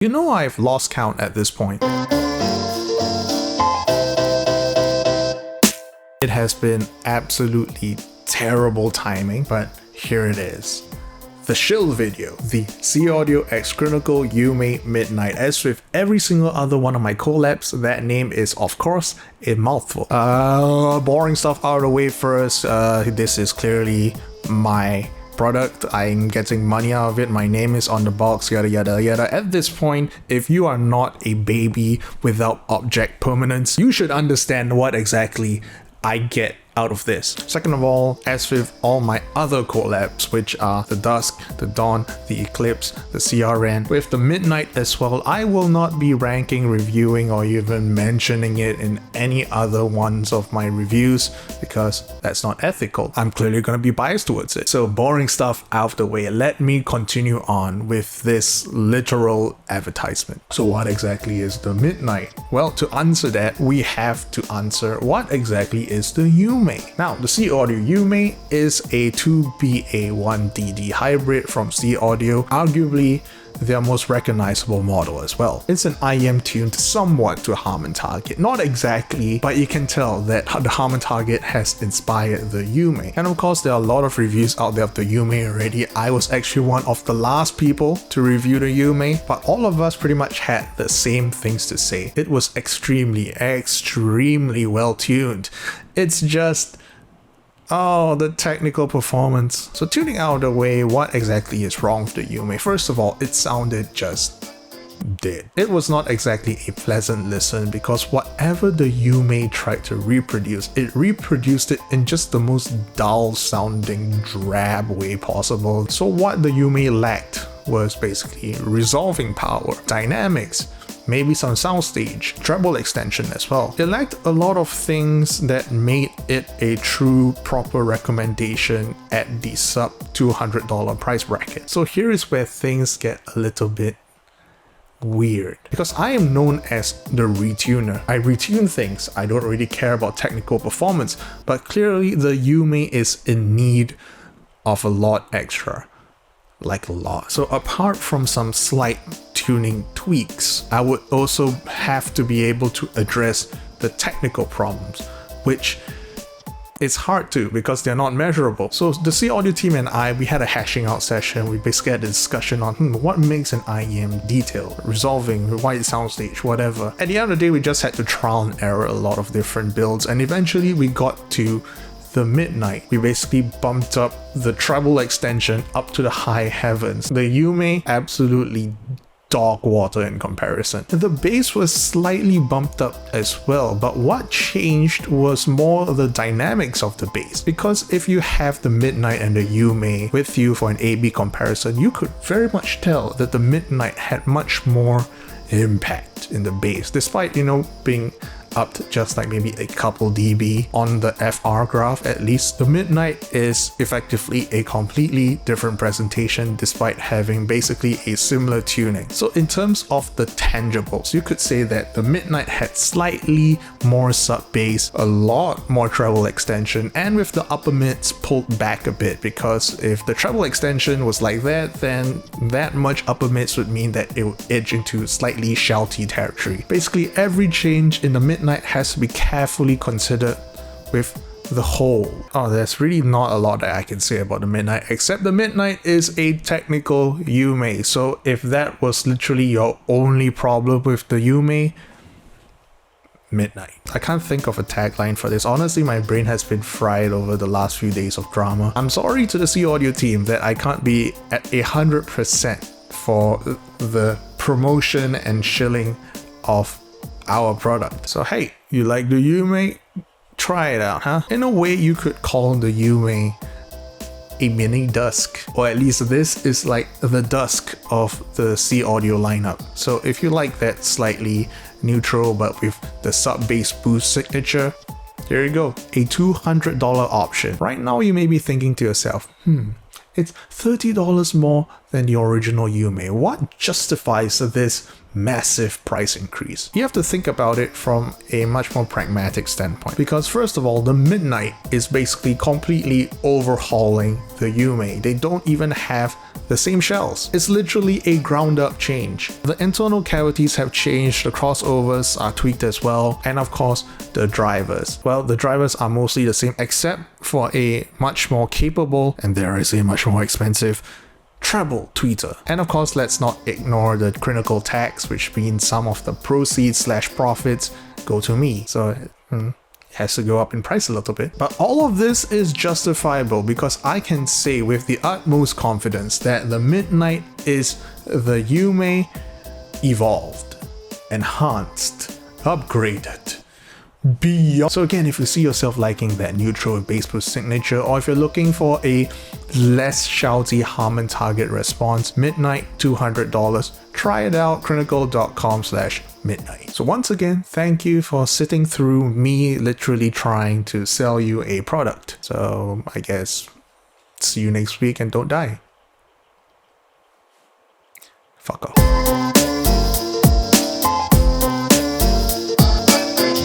You know, I've lost count at this point. It has been absolutely terrible timing, but here it is. The shill video, the SeeAudio x Crinacle Yume Midnight. As with every single other one of my collabs, that name is of course a mouthful. Boring stuff out of the way first. This is clearly my product. I'm getting money out of it. My name is on the box, yada yada yada. At this point, if you are not a baby without object permanence, you should understand what exactly I get out of this. Second of all, as with all my other collabs, which are the Dusk, the Dawn, the Eclipse, the CRN, with the Midnight as well, I will not be ranking, reviewing, or even mentioning it in any other ones of my reviews because that's not ethical. I'm clearly going to be biased towards it. So boring stuff out of the way, let me continue on with this literal advertisement. So what exactly is the Midnight? Well, to answer that, we have to answer what exactly is the Yume. Now, the SeeAudio Yume is a 2BA1DD hybrid from SeeAudio, arguably their most recognizable model as well. It's an IEM tuned somewhat to Harman Target. Not exactly, but you can tell that the Harman Target has inspired the Yume. And of course, there are a lot of reviews out there of the Yume already. I was actually one of the last people to review the Yume, but all of us pretty much had the same things to say. It was extremely well tuned. It's just, oh, the technical performance. So tuning out of the way, what exactly is wrong with the Yume? First of all, it sounded just dead. It was not exactly a pleasant listen because whatever the Yume tried to reproduce, it reproduced it in just the most dull sounding, drab way possible. So what the Yume lacked was basically resolving power, dynamics, maybe some soundstage, treble extension as well. It lacked a lot of things that made it a true proper recommendation at the sub $200 price bracket. So here is where things get a little bit weird, because I am known as the retuner. I retune things. I don't really care about technical performance, but clearly the Yume is in need of a lot extra. Like a lot. So apart from some slight tuning tweaks, I would also have to be able to address the technical problems, which is hard to because they're not measurable. So the SeeAudio team and I, we had a hashing out session. We basically had a discussion on what makes an IEM detail, resolving, white soundstage, whatever. At the end of the day, we just had to trial and error a lot of different builds, and eventually we got to the Midnight. We basically bumped up the treble extension up to the high heavens. The Yume absolutely dog water in comparison. The bass was slightly bumped up as well, but what changed was more the dynamics of the bass, because if you have the Midnight and the Yume with you for an A-B comparison, you could very much tell that the Midnight had much more impact in the bass, despite, you know, being up to just like maybe a couple dB on the FR graph. At least the Midnight is effectively a completely different presentation despite having basically a similar tuning. So in terms of the tangibles, you could say that the Midnight had slightly more sub bass, a lot more treble extension, and with the upper mids pulled back a bit, because if the treble extension was like that, then that much upper mids would mean that it would edge into slightly shouty territory. Basically every change in the Midnight has to be carefully considered with the whole. Oh, there's really not a lot that I can say about the Midnight, except the Midnight is a technical Yume. So if that was literally your only problem with the Yume, Midnight. I can't think of a tagline for this. Honestly, my brain has been fried over the last few days of drama. I'm sorry to the SeeAudio team that I can't be at 100% for the promotion and shilling of our product. So hey, you like the Yume? Try it out, huh? In a way, you could call the Yume a mini Dusk, or at least this is like the Dusk of the SeeAudio lineup. So if you like that slightly neutral but with the sub bass boost signature, here you go, a $200 option. Right now you may be thinking to yourself, it's $30 more than the original Yume. What justifies this massive price increase? You have to think about it from a much more pragmatic standpoint, because first of all, the Midnight is basically completely overhauling the Yume. They don't even have the same shells. It's literally a ground up change. The internal cavities have changed, the crossovers are tweaked as well, and of course the drivers. Well, the drivers are mostly the same except for a much more capable, and dare I say much more expensive, treble tweeter. And of course, let's not ignore the Crinacle tax, which means some of the proceeds / profits go to me. So it has to go up in price a little bit. But all of this is justifiable because I can say with the utmost confidence that the Midnight is the Yume evolved, enhanced, upgraded, beyond. So again, if you see yourself liking that neutral and base boost signature, or if you're looking for a less shouty Harman target response, Midnight $200, try it out, crinacle.com/midnight. So once again, thank you for sitting through me literally trying to sell you a product. So I guess see you next week and don't die. Fuck off.